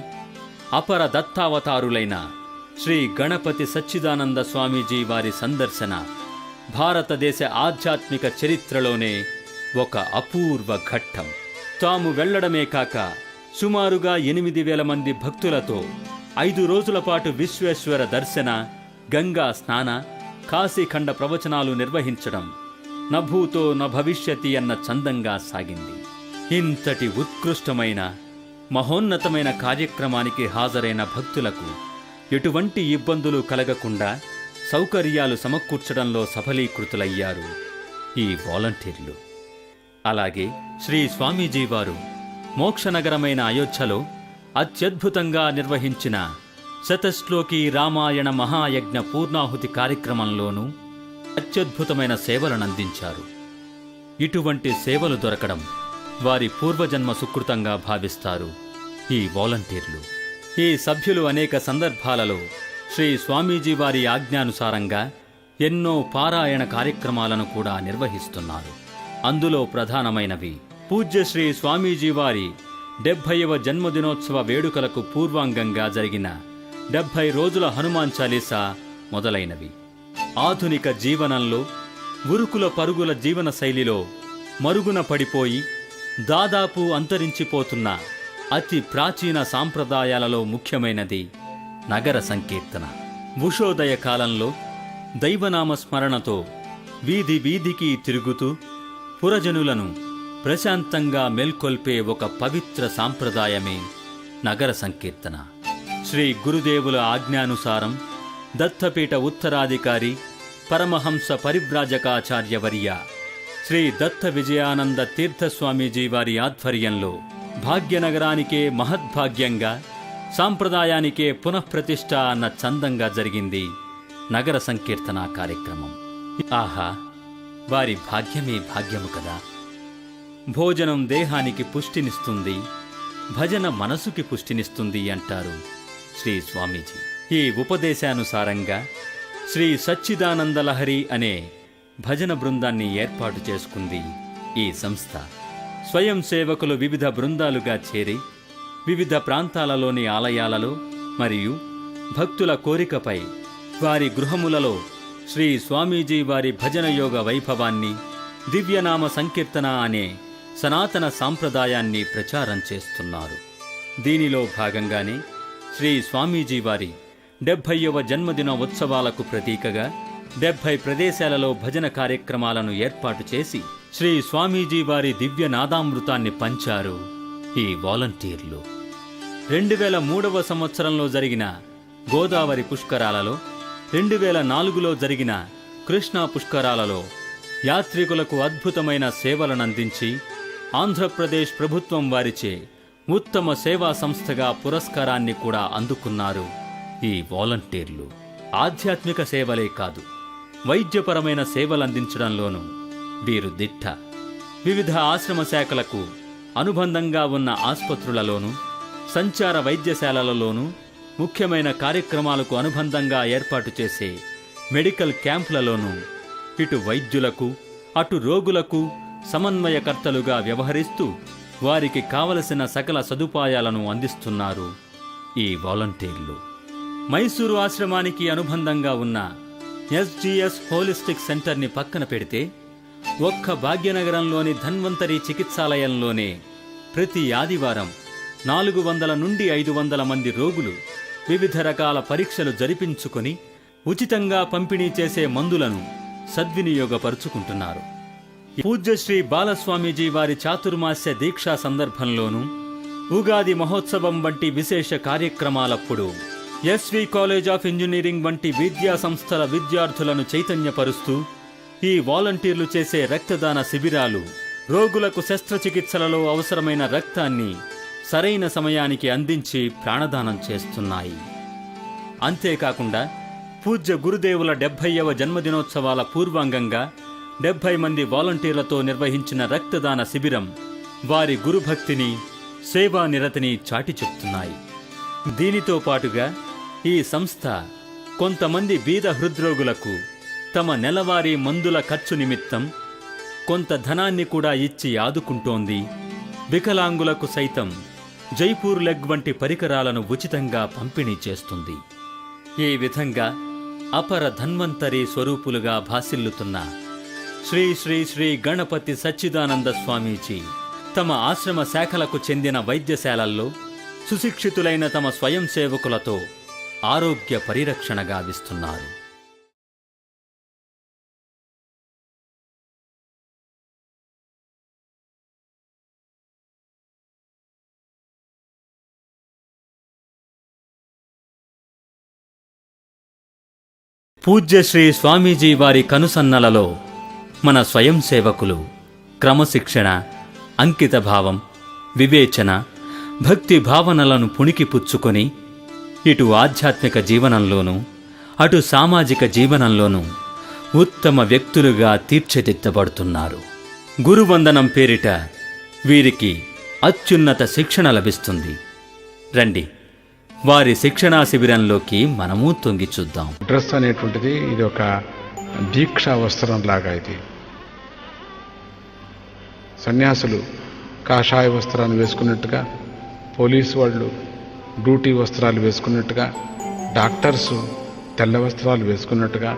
అపర దత్తావతారులైన శ్రీ గణపతి సచ్చిదానంద స్వామీజీ వారి సందర్శన భారతదేశ ఆధ్యాత్మిక చరిత్రలోనే ఒక అపూర్వ ఘట్టం. తాము వెళ్లడమే కాక సుమారుగా 8,000 మంది భక్తులతో 5 రోజుల పాటు విశ్వేశ్వర దర్శన, గంగా స్నాన, కాశీఖండ ప్రవచనాలు నిర్వహించడం నభూతో న భవిష్యతి అన్న చందంగా సాగింది. ఇంతటి ఉత్కృష్టమైన మహోన్నతమైన కార్యక్రమానికి హాజరైన భక్తులకు ఎటువంటి ఇబ్బందులు కలగకుండా సౌకర్యాలు సమకూర్చడంలో సఫలీకృతులయ్యారు ఈ వాలంటీర్లు. అలాగే శ్రీ స్వామీజీ వారు మోక్షనగరమైన అయోధ్యలో అత్యద్భుతంగా నిర్వహించిన శతశ్లోకి రామాయణ మహాయజ్ఞ పూర్ణాహుతి కార్యక్రమంలోనూ అత్యద్భుతమైన సేవలనందించారు. ఇటువంటి సేవలు దొరకడం వారి పూర్వజన్మ సుకృతంగా భావిస్తారు ఈ వాలంటీర్లు. ఈ సభ్యులు అనేక సందర్భాలలో శ్రీ స్వామీజీ వారి ఆజ్ఞానుసారంగా ఎన్నో పారాయణ కార్యక్రమాలను కూడా నిర్వహిస్తున్నారు. అందులో ప్రధానమైనవి పూజ్య శ్రీ స్వామీజీ వారి 70వ జన్మదినోత్సవ వేడుకలకు పూర్వాంగంగా జరిగిన 70 రోజుల హనుమాన్ చాలీసా మొదలైనవి. ఆధునిక జీవనంలో ఉరుకుల పరుగుల జీవన శైలిలో మరుగున పడిపోయి దాదాపు అంతరించిపోతున్న అతి ప్రాచీన సాంప్రదాయాలలో ముఖ్యమైనది నగర సంకీర్తన. ఉషోదయ కాలంలో దైవనామ స్మరణతో వీధి వీధికి తిరుగుతూ పురజనులను ప్రశాంతంగా మేల్కొల్పే ఒక పవిత్ర సాంప్రదాయమే నగర సంకీర్తన. శ్రీ గురుదేవుల ఆజ్ఞానుసారం దత్తపీఠ ఉత్తరాధికారి పరమహంస పరివ్రాజకాచార్యవర్య శ్రీ దత్త విజయానంద తీర్థస్వామీజీ వారి ఆధ్వర్యంలో భాగ్యనగరానికే మహద్భాగ్యంగా, సాంప్రదాయానికే పునఃప్రతిష్ఠ అన్న చందంగా జరిగింది నగర సంకీర్తన కార్యక్రమం. ఆహా, వారి భాగ్యమే భాగ్యము కదా. భోజనం దేహానికి పుష్టినిస్తుంది, భజన మనసుకి పుష్టినిస్తుంది అంటారు శ్రీ స్వామీజీ. ఈ ఉపదేశానుసారంగా శ్రీ సచ్చిదానంద లహరి అనే భజన బృందాన్ని ఏర్పాటు చేసుకుంది ఈ సంస్థ. స్వయం సేవకులు వివిధ బృందాలుగా చేరి వివిధ ప్రాంతాలలోని ఆలయాలలో మరియు భక్తుల కోరికపై వారి గృహములలో శ్రీ స్వామీజీ వారి భజన యోగ వైభవాన్ని, దివ్యనామ సంకీర్తన అనే సనాతన సాంప్రదాయాన్ని ప్రచారం చేస్తున్నారు. దీనిలో భాగంగానే శ్రీ స్వామీజీ వారి 70వ జన్మదిన ఉత్సవాలకు ప్రతీకగా 70 ప్రదేశాలలో భజన కార్యక్రమాలను ఏర్పాటు చేసి శ్రీ స్వామీజీ వారి దివ్య నాదామృతాన్ని పంచారు ఈ వాలంటీర్లు. 2003వ సంవత్సరంలో జరిగిన గోదావరి పుష్కరాలలో, 2004లో జరిగిన కృష్ణా పుష్కరాలలో యాత్రికులకు అద్భుతమైన సేవలనందించి ఆంధ్రప్రదేశ్ ప్రభుత్వం వారిచే ఉత్తమ సేవా సంస్థగా పురస్కారాన్ని కూడా అందుకున్నారు ఈ వాలంటీర్లు. ఆధ్యాత్మిక సేవలే కాదు, వైద్యపరమైన సేవలందించడంలోనూ వీరు దిట్ట. వివిధ ఆశ్రమ శాఖలకు అనుబంధంగా ఉన్న ఆస్పత్రులలోనూ, సంచార వైద్యశాలలలోనూ, ముఖ్యమైన కార్యక్రమాలకు అనుబంధంగా ఏర్పాటు చేసే మెడికల్ క్యాంపులలోనూ ఇటు వైద్యులకు అటు రోగులకు సమన్వయకర్తలుగా వ్యవహరిస్తూ వారికి కావలసిన సకల సదుపాయాలను అందిస్తున్నారు ఈ వాలంటీర్లు. మైసూరు ఆశ్రమానికి అనుబంధంగా ఉన్న ఎస్జిఎస్ హోలిస్టిక్ సెంటర్ని పక్కన పెడితే ఒక్క భాగ్యనగరంలోని ధన్వంతరి చికిత్సాలయంలోనే ప్రతి ఆదివారం 400 నుండి 500 మంది రోగులు వివిధ రకాల పరీక్షలు జరిపించుకొని ఉచితంగా పంపిణీ చేసే మందులను సద్వినియోగపరుచుకుంటున్నారు. పూజ్య శ్రీ బాలస్వామీజీ వారి చాతుర్మాస్య దీక్షా సందర్భంలోనూ, ఉగాది మహోత్సవం వంటి విశేష కార్యక్రమాలప్పుడు ఎస్వి కాలేజ్ ఆఫ్ ఇంజనీరింగ్ వంటి విద్యా సంస్థల విద్యార్థులను చైతన్యపరుస్తూ ఈ వాలంటీర్లు చేసే రక్తదాన శిబిరాలు రోగులకు శస్త్రచికిత్సలలో అవసరమైన రక్తాన్ని సరైన సమయానికి అందించి ప్రాణదానం చేస్తున్నాయి. అంతేకాకుండా పూజ్య గురుదేవుల 70వ జన్మదినోత్సవాల పూర్వాంగంగా 70 మంది వాలంటీర్లతో నిర్వహించిన రక్తదాన శిబిరం వారి గురుభక్తిని, సేవా నిరతిని చాటి చెప్తున్నాయి. దీనితో పాటుగా ఈ సంస్థ కొంతమంది బీద హృద్రోగులకు తమ నెలవారీ మందుల ఖర్చు నిమిత్తం కొంత ధనాన్ని కూడా ఇచ్చి ఆదుకుంటోంది. వికలాంగులకు సైతం జైపూర్ లెగ్ వంటి పరికరాలను ఉచితంగా పంపిణీ చేస్తుంది. ఈ విధంగా అపర ధన్వంతరి స్వరూపులుగా భాసిల్లుతున్న శ్రీ శ్రీ శ్రీ గణపతి సచ్చిదానంద స్వామీజీ తమ ఆశ్రమ శాఖలకు చెందిన వైద్యశాలల్లో సుశిక్షితులైన తమ స్వయం సేవకులతో ఆరోగ్య పరిరక్షణ గావిస్తున్నారు. పూజ్య శ్రీ స్వామీజీ వారి కనుసన్నలలో మన స్వయం సేవకులు క్రమశిక్షణ, అంకితభావం, వివేచన, భక్తి భావనలను పుణికిపుచ్చుకొని ఇటు ఆధ్యాత్మిక జీవనంలోనూ అటు సామాజిక జీవనంలోనూ ఉత్తమ వ్యక్తులుగా తీర్చిదిద్దబడుతున్నారు. గురువందనం పేరిట వీరికి అత్యున్నత శిక్షణ లభిస్తుంది. రండి, వారి శిక్షణా శిబిరంలోకి మనము తొంగి చూద్దాం. డ్రెస్ అనేటువంటిది ఇది ఒక దీక్షా వస్త్రం లాగా. ఇది సన్యాసులు కాషాయ వస్త్రాన్ని వేసుకున్నట్టుగా, పోలీసు వాళ్ళు డ్యూటీ వస్త్రాలు వేసుకున్నట్టుగా, డాక్టర్స్ తెల్ల వస్త్రాలు వేసుకున్నట్టుగా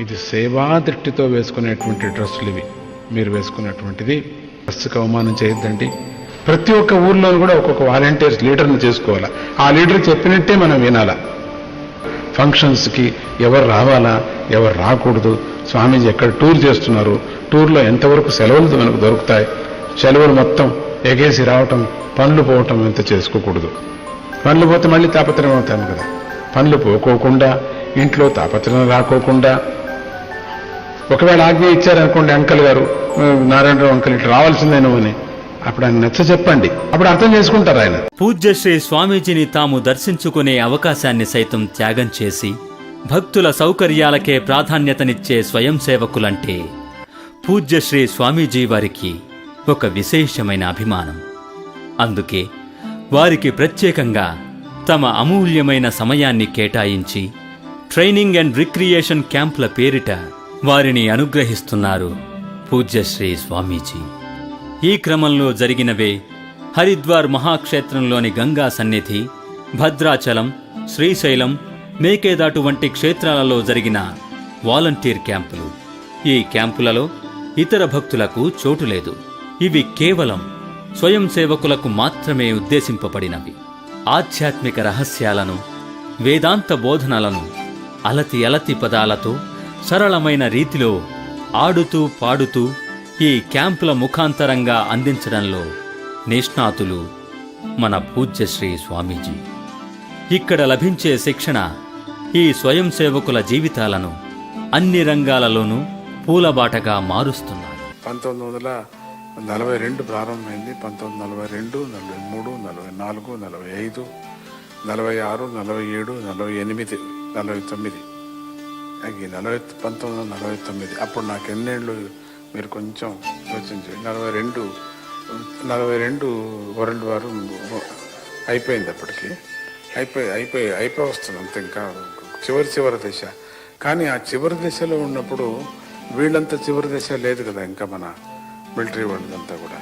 ఇది సేవా దృష్టితో వేసుకునేటువంటి డ్రెస్సులు ఇవి. మీరు వేసుకున్నటువంటిది డ్రెస్సుకు అవమానం చేయొద్దండి. ప్రతి ఒక్క ఊర్లో కూడా ఒక్కొక్క వాలంటీర్స్ లీడర్ని చేసుకోవాలా. ఆ లీడర్ చెప్పినట్టే మనం వినాలా. ఫంక్షన్స్కి ఎవరు రావాలా, ఎవరు రాకూడదు, స్వామీజీ ఎక్కడ టూర్ చేస్తున్నారు, టూర్లో ఎంతవరకు సెలవులు మనకు దొరుకుతాయి, సెలవులు మొత్తం ఎగేసి రావటం, పనులు పోవటం ఎంత చేసుకోకూడదు. పనులు పోతే మళ్ళీ తాపత్రయం అవుతాను కదా. పనులు పోకోకుండా, ఇంట్లో తాపత్రయం రాకోకుండా, ఒకవేళ ఆజ్ఞ ఇచ్చారనుకోండి అంకల్ గారు, నారాయణరావు అంకల్ ఇట్లా రావాల్సిందేనో అని, అప్పుడు ఆయన నచ్చ చెప్పండి, అప్పుడు అర్థం చేసుకుంటారు ఆయన. పూజ్య శ్రీ స్వామీజీని తాము దర్శించుకునే అవకాశాన్ని సైతం త్యాగం చేసి భక్తుల సౌకర్యాలకే ప్రాధాన్యతనిచ్చే స్వయం సేవకులంటే పూజ్య శ్రీ స్వామీజీ వారికి ఒక విశేషమైన అభిమానం. అందుకే వారికి ప్రత్యేకంగా తమ అమూల్యమైన సమయాన్ని కేటాయించి ట్రైనింగ్ అండ్ రిక్రియేషన్ క్యాంపుల పేరిట వారిని అనుగ్రహిస్తున్నారు పూజ్య శ్రీ స్వామీజీ. ఈ క్రమంలో జరిగినవే హరిద్వార్ మహాక్షేత్రంలోని గంగా సన్నిధి, భద్రాచలం, శ్రీశైలం, మేకేదాటు వంటి క్షేత్రాలలో జరిగిన వాలంటీర్ క్యాంపులు. ఈ క్యాంపులలో ఇతర భక్తులకు చోటు లేదు. ఇవి కేవలం స్వయం సేవకులకు మాత్రమే ఉద్దేశింపబడినవి. ఆధ్యాత్మిక రహస్యాలను, వేదాంత బోధనలను అలతి అలతి పదాలతో సరళమైన రీతిలో ఆడుతూ పాడుతూ ఈ క్యాంపుల ముఖాంతరంగా అందించడంలో నిష్ణాతులు మన పూజ్య శ్రీ స్వామీజీ. ఇక్కడ లభించే శిక్షణ ఈ స్వయం సేవకుల జీవితాలను అన్ని రంగాలలోనూ పూలబాటగా మారుస్తున్నారు. 1942 ప్రారంభమైంది. 1942, 43, 44, 45, 46, 47, 48, 49. 1949 అప్పుడు నాకు ఎన్నేళ్ళు మీరు కొంచెం యోచించి. 42 వరల్డ్ వార్ అయిపోయింది. అప్పటికి అయిపోయి వస్తుంది అంతే. ఇంకా చివరి దశ. కానీ ఆ చివరి దశలో ఉన్నప్పుడు వీళ్ళంతా చివరి దశ లేదు కదా. ఇంకా మన మిలిటరీ వాళ్ళంతా కూడా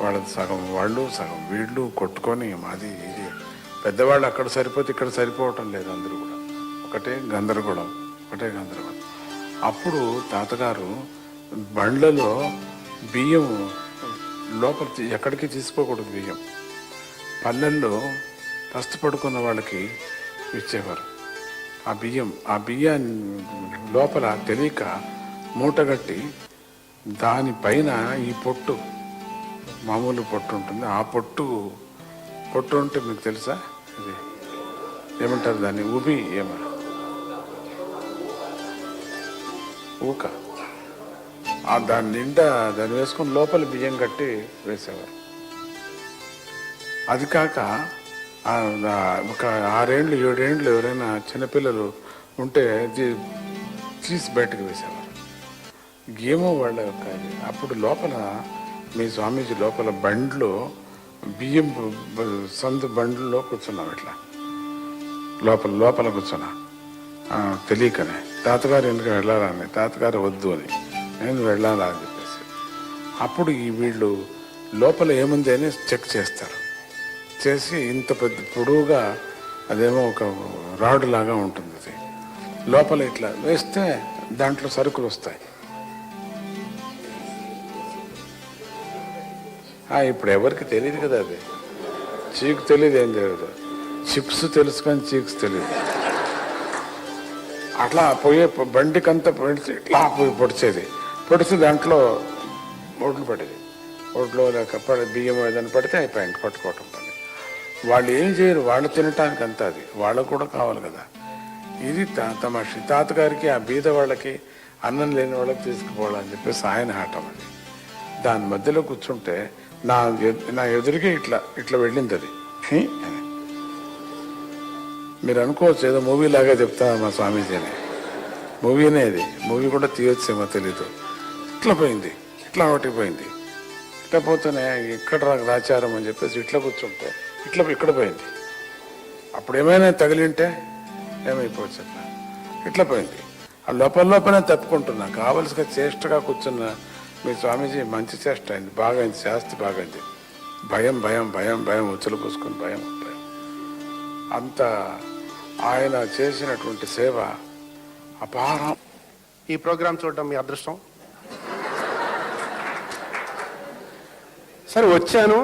వాళ్ళది సగం వాళ్ళు సగం వీళ్ళు కొట్టుకొని మాది ఇది. పెద్దవాళ్ళు అక్కడ సరిపోతే ఇక్కడ సరిపోవటం లేదు. అందరూ కూడా ఒకటే గందరగోళం. అప్పుడు తాతగారు బండ్లలో బియ్యం లోపల ఎక్కడికి తీసుకోకూడదు. బియ్యం పల్లెల్లో కష్టపడుకున్న వాళ్ళకి ఇచ్చేవారు. ఆ బియ్యాన్ని లోపల తెలియక మూటగట్టి దానిపైన ఈ పొట్టు, మామూలు పొట్టు ఉంటుంది. ఆ పొట్టు ఉంటే మీకు తెలుసా, ఇది ఏమంటారు దాన్ని, ఊబి ఏమన్నా ఊక, దాని నిండా దాన్ని వేసుకొని లోపల బియ్యం కట్టి వేసేవారు. అది కాక ఒక 6 ఏళ్ళు 7 ఏళ్ళు ఎవరైనా చిన్నపిల్లలు ఉంటే తీసి బయటకు వేసేవారు. ఏమో వాళ్ళ యొక్క అప్పుడు లోపల మీ స్వామీజీ లోపల బండ్లో బియ్యం సందు బండ్లో కూర్చున్నాం ఇట్లా లోపల కూర్చున్నా తెలియకనే తాతగారు ఎందుకు వెళ్ళాలని, తాతగారు వద్దు అని, నేను వెళ్ళాలా అని చెప్పేసి. అప్పుడు ఈ వీళ్ళు లోపల ఏముంది అని చెక్ చేస్తారు. చేసి ఇంత పెద్ద పొడవుగా అదేమో ఒక రాడ్ లాగా ఉంటుంది, అది లోపల ఇట్లా వేస్తే దాంట్లో సరుకులు వస్తాయి. ఇప్పుడు ఎవరికి తెలియదు కదా, అది చీకు తెలియదు, ఏం తెలియదు. చిప్స్ తెలుసు కానీ చీక్స్ తెలియదు. అట్లా పోయే బండికంతా పొడిచి ఇట్లా పొడిచేది. పొడిచి దాంట్లో ఓట్లు పడేది. ఓట్లో లేక బియ్యం ఏదైనా పడితే అయిపోయింది పట్టుకోవటం పని. వాళ్ళు ఏం చేయరు, వాళ్ళు తినటానికి అంతా అది వాళ్ళకు కూడా కావాలి కదా. ఇది తమాషి. తాతగారికి ఆ బీద వాళ్ళకి అన్నం లేని వాళ్ళకి తీసుకుపోవాలని చెప్పేసి ఆయన ఆటం అది. దాని మధ్యలో కూర్చుంటే నా ఎదురుగా ఇట్లా వెళ్ళింది అది. మీరు అనుకోవచ్చు ఏదో మూవీ లాగా చెప్తా మా స్వామీజీ అని. మూవీనే అది, మూవీ కూడా తీయొచ్చేమో తెలీదు. ఇట్లా పోయింది, ఇట్లా ఒకటి పోయింది. ఇట్లా పోతేనే ఇక్కడ రాచారం అని చెప్పేసి ఇట్లా కూర్చుంటే ఇక్కడ పోయింది. అప్పుడు ఏమైనా తగిలింటే ఏమైపోవచ్చు, ఇట్లా పోయింది. ఆ లోపలనే తప్పుకుంటున్నా. కావలసిన చేష్టగా కూర్చున్న మీ స్వామీజీ మంచి చేష్ట అయింది, బాగా అయింది, శాస్తి బాగా అయింది. భయం ఉచ్చులు పూసుకుని భయం. అంత ఆయన చేసినటువంటి సేవ అపారం. ఈ ప్రోగ్రాం చూడడం మీ అదృష్టం. సరే వచ్చాను,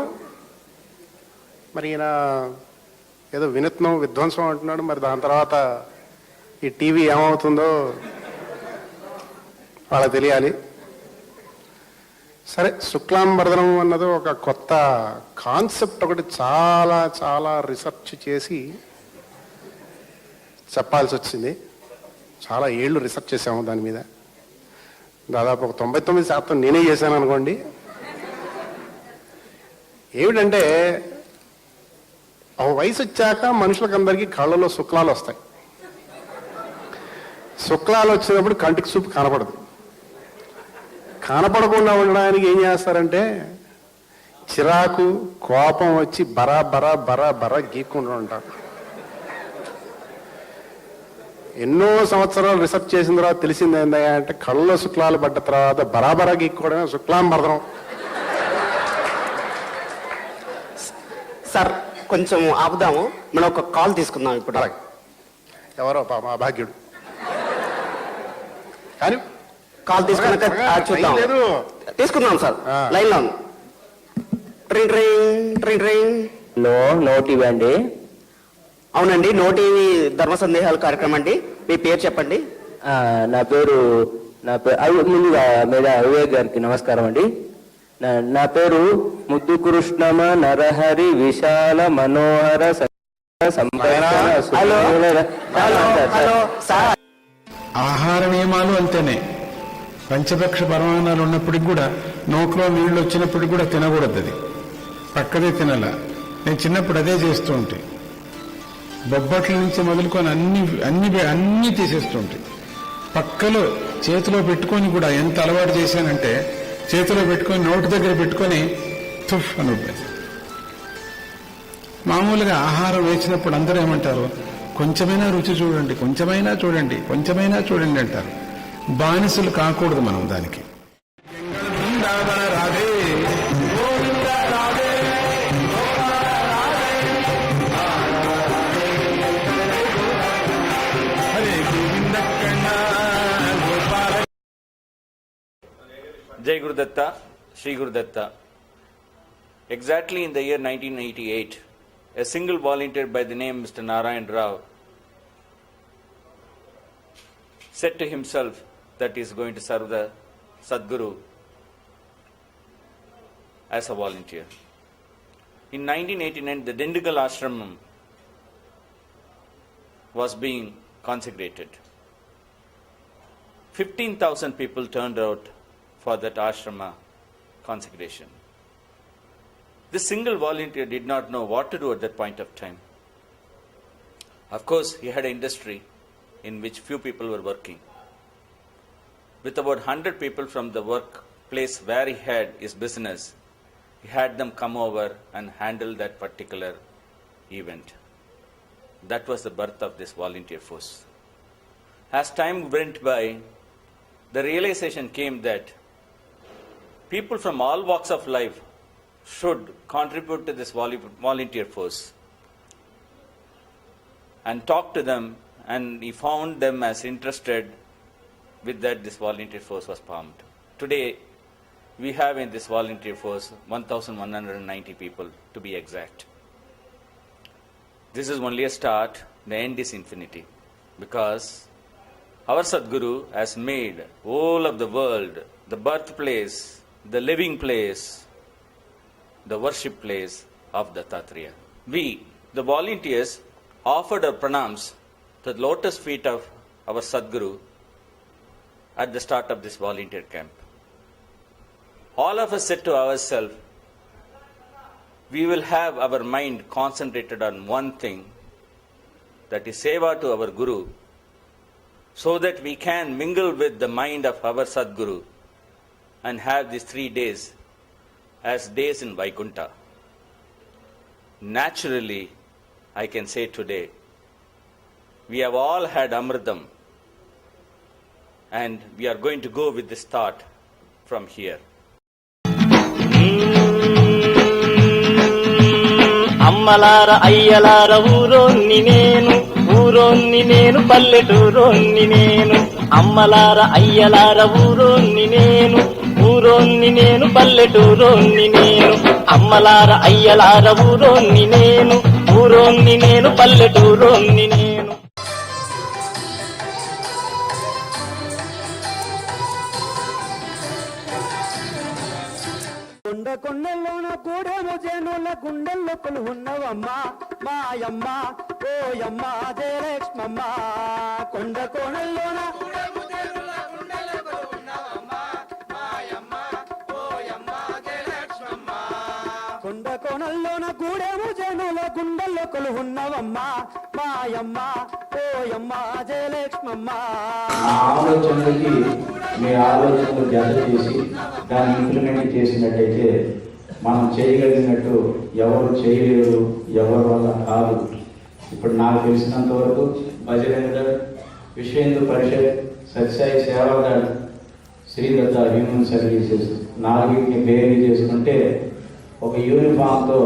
మరి ఈయన ఏదో వినూత్నం విధ్వంసం అంటున్నాడు. మరి దాని తర్వాత ఈ టీవీ ఏమవుతుందో వాళ్ళకి తెలియాలి. సరే, శుక్లాంబరదనం అన్నది ఒక కొత్త కాన్సెప్ట్, ఒకటి చాలా చాలా రీసెర్చ్ చేసి చెప్పాల్సి వచ్చింది. చాలా ఏళ్ళు రీసెర్చ్ చేసాము దాని మీద. దాదాపు ఒక 99% నేనే చేశాను అనుకోండి. ఏమిటంటే ఒక వయసు వచ్చాక మనుషులకు అందరికీ కళ్ళలో శుక్లాలు వస్తాయి. శుక్లాలు వచ్చినప్పుడు కంటికి చూపు కనపడదు. కనపడకుండా ఉండడానికి ఏం చేస్తారంటే చిరాకు కోపం వచ్చి బరా గీక్కుంటూ ఉంటారు. ఎన్నో సంవత్సరాలు రీసెర్చ్ చేసిన తర్వాత తెలిసింది ఏంటంటే అంటే కళ్ళలో శుక్లాలు పడ్డ తర్వాత బరాబరా గీక్కోవడమే శుక్లాంబరదనం. సార్ కొంచెం ఆపుదాము, మనం ఒక కాల్ తీసుకుందాం ఇప్పుడు. ఎవరో మా భాగ్యుడు కానీ కాల్ తీసుకున్నాక చూద్దాం. తీసుకుందాం సార్, లైన్ లో ట్రింగ్ ట్రింగ్ ట్రింగ్ ట్రింగ్. నోట్ ఇవ్వండి. అవునండి, నోటివి ధర్మ సందేహాల కార్యక్రమం అండి. మీ పేరు చెప్పండి. నా పేరు ముందుగా మీద వివేక్ గారికి నమస్కారం అండి. నా పేరు ముద్దు కృష్ణమ నరహరి విశాల మనోహర హలో సార్. ఆహార నియమాలు అంతేనే. పంచభక్ష పరమాణాలు ఉన్నప్పటికి కూడా నోట్లో నీళ్లు వచ్చినప్పటికి కూడా తినకూడదు. అది పక్కదే తినాల. నేను చిన్నప్పుడు అదే చేస్తూ ఉంటే, బొబ్బట్ల నుంచి మొదలుకొని అన్ని తీసేస్తూ ఉంటాయి. పక్కలో చేతిలో పెట్టుకొని కూడా ఎంత అలవాటు చేశానంటే చేతిలో పెట్టుకొని నోటి దగ్గర పెట్టుకొని తుఫ్ అని ఉంటుంది. మామూలుగా ఆహారం వేసినప్పుడు అందరూ ఏమంటారు, కొంచెమైనా రుచి చూడండి, కొంచెమైనా చూడండి అంటారు. బానిసలు కాకూడదు మనం దానికి. Jai Guru Datta, Sri Guru Datta. Exactly in the year 1988, a single volunteer by the name Mr. Narayan Rao said to himself that he is going to serve the Sadguru as a volunteer. In 1989, the Dindigal Ashramam was being consecrated. 15,000 people turned out for that ashrama consecration. This single volunteer did not know what to do at that point of time. Of course, he had an industry in which few people were working. With about 100 people from the workplace where he had his business, he had them come over and handle that particular event. That was the birth of this volunteer force. As time went by, the realization came that people from all walks of life should contribute to this volunteer force, and talk to them, and he found them as interested. With that, this volunteer force was formed. Today, we have in this volunteer force 1,190 people, to be exact. This is only a start. The end is infinity, because our Sadguru has made all of the world the birthplace, the living place, the worship place of Dattatreya. We, the volunteers, offered our pranams to the lotus feet of our Sadguru at the start of this volunteer camp. All of us said to ourselves, we will have our mind concentrated on one thing, that is seva to our Guru, so that we can mingle with the mind of our Sadguru and have these 3 days as days in Vaikunta. Naturally, I can say today, we have all had Amritam, and we are going to go with this thought from here. అమ్మలార అయ్యలార ఊరోన్ని నేను పల్లెటూరోన్ని నేను. అమ్మలార అయ్యలార ఊరోన్ని నేను పల్లెటూరోన్ని నేను. అమ్మలార అయ్యలార ఊరోన్ని నేను పల్లెటూరోన్ని నేను. కొండలోన కూడేమో జనుల గుండెల్లో కొలువున్నవమ్మ మాయమ్మ ఓయమ్మ జయలక్ష్మమ్మ. కొండ కోణల్లోన కొండ కోణల్లోన గూడెము జనుల గుండెల్లో కొలువున్నవమ్మ మాయమ్మ ఓయమ్మ జయలక్ష్మమ్మ. ఆలోచనలకి మీ ఆలోచనలు జత చేసి దాన్ని ఇంప్లిమెంట్ చేసినట్టయితే మనం చేయగలిగినట్టు ఎవరు చేయలేరు, ఎవరి వల్ల కాదు. ఇప్పుడు నాకు తెలిసినంత వరకు బజరంగ దళ్, విశ్వ హిందూ పరిషత్, సత్యసాయి సేవాదళ్, శ్రీదత్త హ్యూమన్ సర్వీసెస్ నాలుగింటిని బేరీ చేసుకుంటే ఒక యూనిఫామ్తో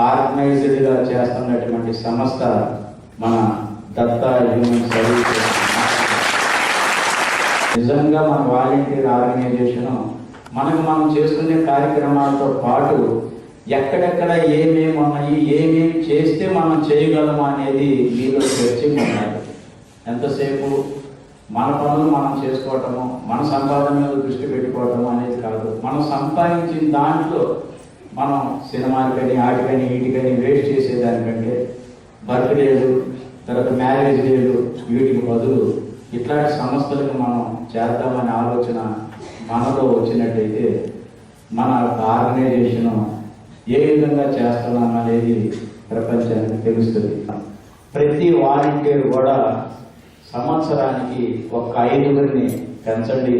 ఆర్గనైజ్డ్గా చేస్తున్నటువంటి సంస్థ మన దత్త హ్యూమన్ సర్వీసెస్. నిజంగా మన వాలంటీర్ ఆర్గనైజేషన్ మనం చేసుకునే కార్యక్రమాలతో పాటు ఎక్కడెక్కడ ఏమేమి ఉన్నాయి, ఏమేమి చేస్తే మనం చేయగలము అనేది మీలో చర్చగా ఉండాలి. ఎంతసేపు మన పనులు మనం చేసుకోవటము, మన సంపాదన మీద దృష్టి పెట్టుకోవటము అనేది కాదు. మనం సంపాదించిన దాంట్లో మనం సినిమాలకని ఆటికని వీటికని వేస్ట్ చేసేదానికంటే బర్త్డేలు, తర్వాత మ్యారేజ్ డేలు, వీటికి బదులు ఇట్లాంటి సంస్థలకు మనం చేద్దామనే ఆలోచన మనలో వచ్చినట్టయితే మన ఆర్గనైజేషన్ ఏ విధంగా చేస్తున్నాం అనేది ప్రపంచానికి తెలుస్తుంది. ప్రతి వాలంటీర్ కూడా సంవత్సరానికి ఒక 5 పెంచండి.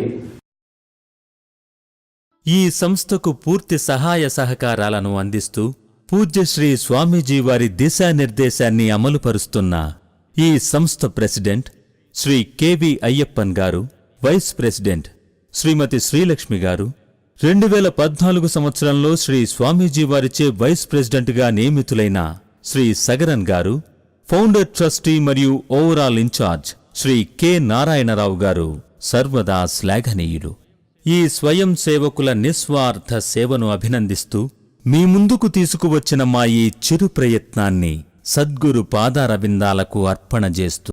ఈ సంస్థకు పూర్తి సహాయ సహకారాలను అందిస్తూ పూజ్యశ్రీ స్వామీజీ వారి దిశానిర్దేశాన్ని అమలుపరుస్తున్న ఈ సంస్థ ప్రెసిడెంట్ శ్రీ కెవి అయ్యప్పన్ గారు, వైస్ ప్రెసిడెంట్ శ్రీమతి శ్రీలక్ష్మి గారు, 2014 సంవత్సరంలో శ్రీ స్వామీజీ వారిచే వైస్ ప్రెసిడెంట్గా నియమితులైన శ్రీ సగరన్ గారు, ఫౌండర్ ట్రస్టీ మరియు overall incharge Shri K Narayanarao garu సర్వదా శ్లాఘనీయులు. ఈ స్వయం సేవకుల నిస్వార్థ సేవను అభినందిస్తూ మీ ముందుకు తీసుకువచ్చిన మా ఈ చిరు ప్రయత్నాన్ని సద్గురు పాదారవిందాలకు అర్పణ చేస్తూ